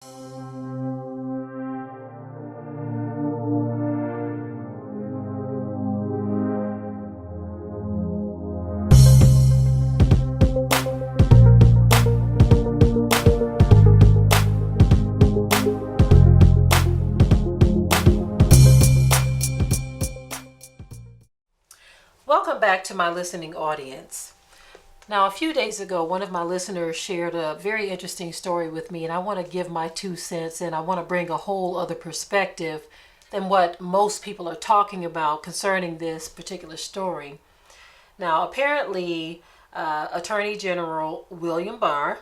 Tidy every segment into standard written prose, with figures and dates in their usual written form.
Welcome back to my listening audience. Now, a few days ago, one of my listeners shared a very interesting story with me, and I want to give my 2 cents, and I want to bring a whole other perspective than what most people are talking about concerning this particular story. Now, apparently, Attorney General William Barr,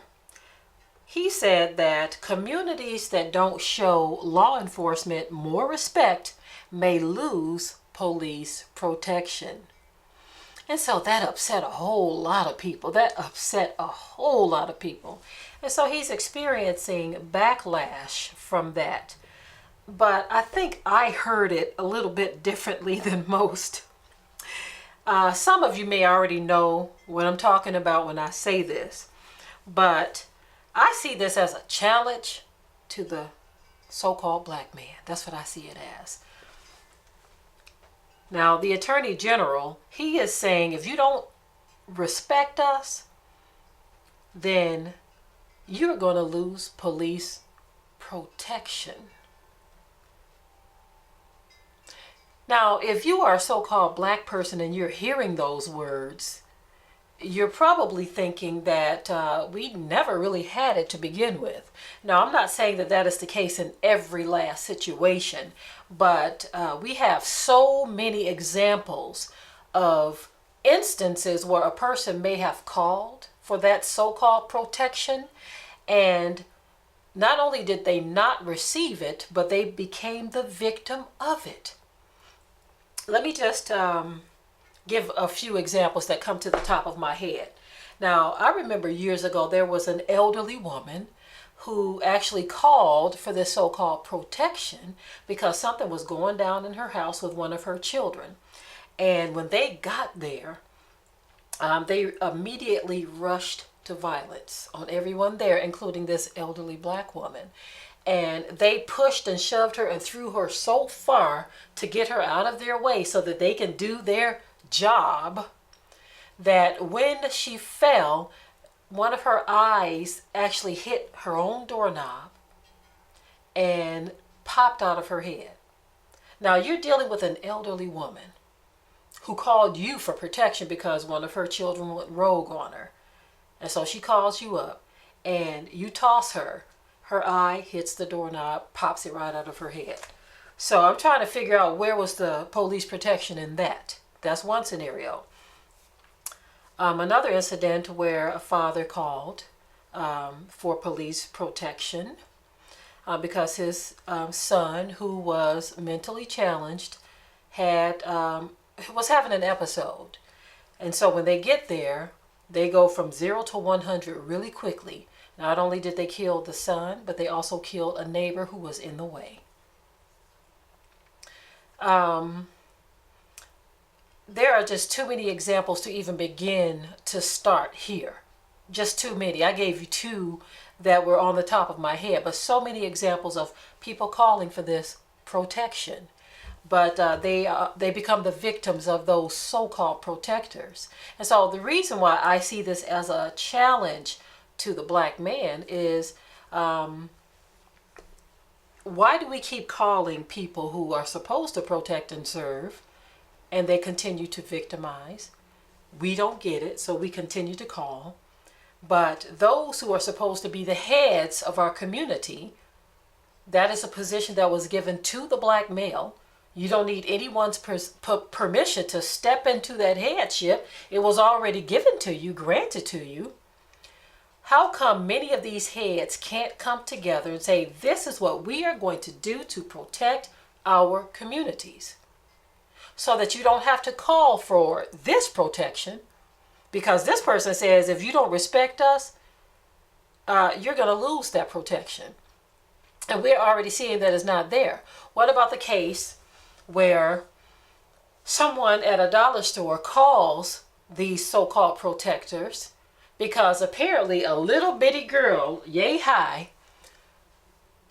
he said that communities that don't show law enforcement more respect may lose police protection. And so that upset a whole lot of people. And so he's experiencing backlash from that. But I think I heard it a little bit differently than most. Some of you may already know what I'm talking about when I say this. But I see this as a challenge to the so-called black man. That's what I see it as. Now, the Attorney General, he is saying if you don't respect us, then you're going to lose police protection. Now, if you are a so-called black person and you're hearing those words, you're probably thinking that we never really had it to begin with. Now, I'm not saying that that is the case in every last situation, but we have so many examples of instances where a person may have called for that so-called protection, and not only did they not receive it, but they became the victim of it. Let me just give a few examples that come to the top of my head. Now, I remember years ago there was an elderly woman who actually called for this so-called protection because something was going down in her house with one of her children. And when they got there, they immediately rushed to violence on everyone there, including this elderly black woman. And they pushed and shoved her and threw her so far to get her out of their way so that they can do their job, that when she fell, one of her eyes actually hit her own doorknob and popped out of her head. Now, you're dealing with an elderly woman who called you for protection because one of her children went rogue on her. And so she calls you up and you toss her. Her eye hits the doorknob, pops it right out of her head. So I'm trying to figure out where was the police protection in that. That's one scenario. Another incident where a father called for police protection because his son, who was mentally challenged, was having an episode. And so when they get there, they go from 0 to 100 really quickly. Not only did they kill the son, but they also killed a neighbor who was in the way. There are just too many examples to even begin to start here. Just too many. I gave you 2 that were on the top of my head, but so many examples of people calling for this protection. But they become the victims of those so-called protectors. And so the reason why I see this as a challenge to the black man is why do we keep calling people who are supposed to protect and serve, and they continue to victimize? We don't get it, so we continue to call. But those who are supposed to be the heads of our community, that is a position that was given to the black male. You don't need anyone's permission to step into that headship. It was already given to you, granted to you. How come many of these heads can't come together and say, this is what we are going to do to protect our communities? So that you don't have to call for this protection, because this person says, if you don't respect us, you're going to lose that protection. And we're already seeing that it's not there. What about the case where someone at a dollar store calls these so-called protectors because apparently a little bitty girl, yay high,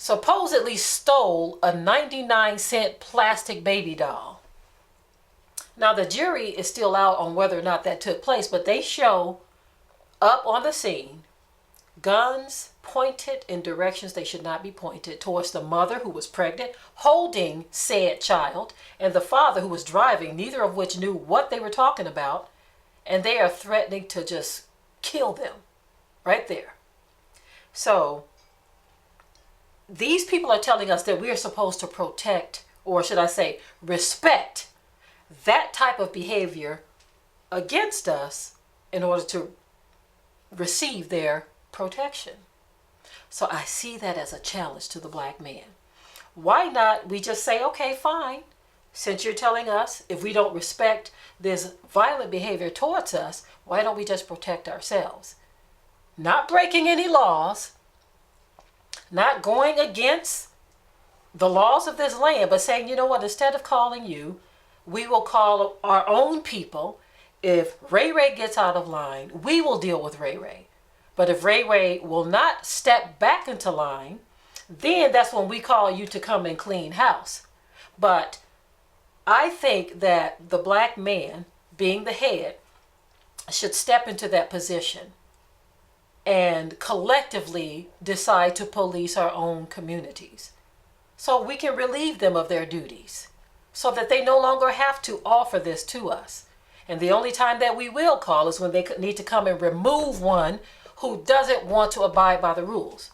supposedly stole a 99-cent plastic baby doll. Now, the jury is still out on whether or not that took place, but they show up on the scene guns pointed in directions they should not be pointed, towards the mother who was pregnant, holding said child, and the father who was driving, neither of which knew what they were talking about, and they are threatening to just kill them right there. So these people are telling us that we are supposed to protect, or should I say, respect that type of behavior against us in order to receive their protection. So I see that as a challenge to the black man. Why not we just say, okay, fine, since you're telling us if we don't respect this violent behavior towards us, why don't we just protect ourselves? Not breaking any laws, not going against the laws of this land, but saying, you know what, instead of calling you, we will call our own people. If Ray Ray gets out of line, we will deal with Ray Ray. But if Ray Ray will not step back into line, then that's when we call you to come and clean house. But I think that the black man, being the head, should step into that position and collectively decide to police our own communities so we can relieve them of their duties, so that they no longer have to offer this to us. And the only time that we will call is when they need to come and remove one who doesn't want to abide by the rules.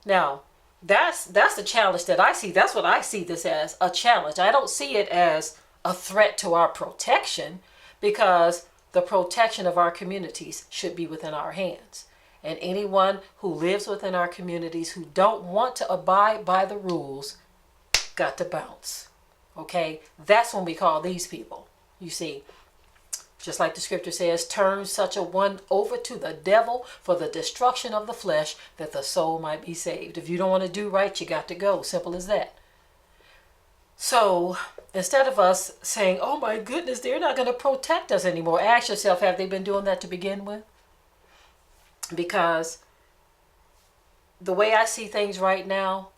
Now, that's the challenge that I see. That's what I see this as, a challenge. I don't see it as a threat to our protection, because the protection of our communities should be within our hands. And anyone who lives within our communities who don't want to abide by the rules got to bounce. Okay? That's when we call these people. You see, just like the scripture says, turn such a one over to the devil for the destruction of the flesh, that the soul might be saved. If you don't want to do right, you got to go. Simple as that. So instead of us saying, oh my goodness, they're not going to protect us anymore, ask yourself, have they been doing that to begin with? Because the way I see things right now,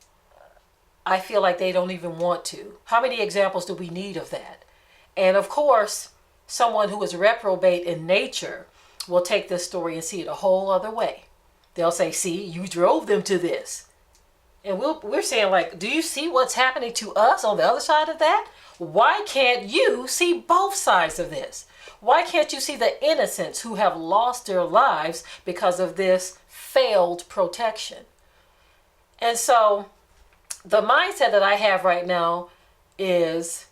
I feel like they don't even want to. How many examples do we need of that? And of course, someone who is reprobate in nature will take this story and see it a whole other way. They'll say, see, you drove them to this. And we're saying, like, do you see what's happening to us on the other side of that? Why can't you see both sides of this? Why can't you see the innocents who have lost their lives because of this failed protection? And so the mindset that I have right now is,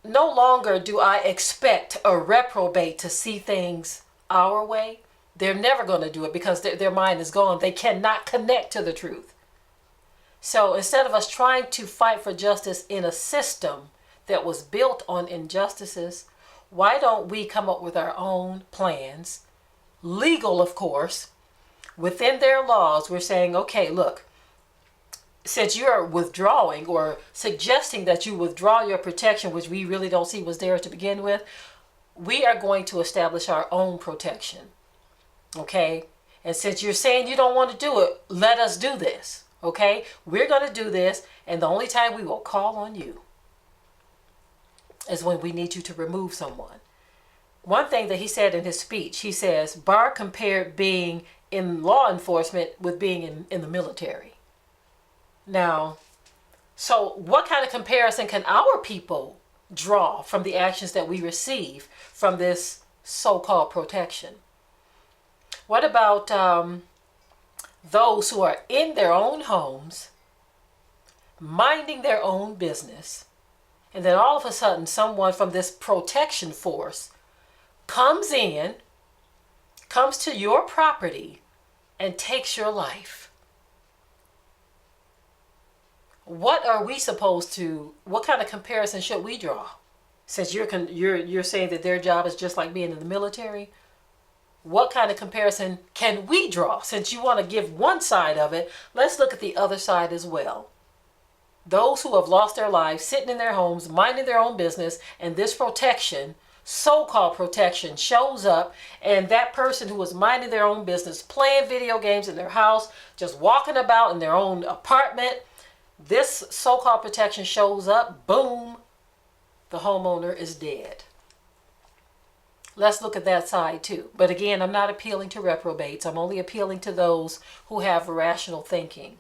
no longer do I expect a reprobate to see things our way. They're never going to do it because their mind is gone. They cannot connect to the truth. So instead of us trying to fight for justice in a system that was built on injustices, why don't we come up with our own plans, legal, of course, within their laws? We're saying, okay, look, since you're withdrawing or suggesting that you withdraw your protection, which we really don't see was there to begin with, we are going to establish our own protection. Okay? And since you're saying you don't want to do it, let us do this. Okay? We're going to do this, and the only time we will call on you is when we need you to remove someone. One thing that he said in his speech, he says, Barr compared being in law enforcement with being in the military. Now, so what kind of comparison can our people draw from the actions that we receive from this so-called protection? What about those who are in their own homes, minding their own business, and then all of a sudden someone from this protection force comes to your property and takes your life? What are we supposed to, what kind of comparison should we draw? Since you're saying that their job is just like being in the military, what kind of comparison can we draw? Since you want to give one side of it, let's look at the other side as well. Those who have lost their lives, sitting in their homes, minding their own business, and this protection so-called protection shows up, and that person who was minding their own business, playing video games in their house, just walking about in their own apartment, this so-called protection shows up, boom, the homeowner is dead. Let's look at that side too. But again, I'm not appealing to reprobates. I'm only appealing to those who have rational thinking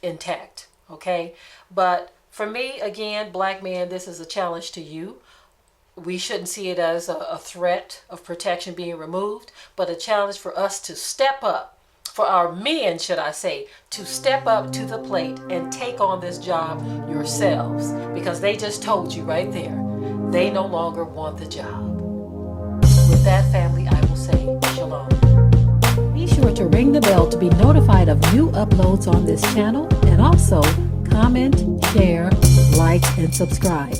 intact. Okay? But for me, again, black man, this is a challenge to you. We shouldn't see it as a threat of protection being removed, but a challenge for us to step up, for our men, should I say, to step up to the plate and take on this job yourselves, because they just told you right there, they no longer want the job. With that, family, I will say shalom. Be sure to ring the bell to be notified of new uploads on this channel, and also comment, share, like, and subscribe.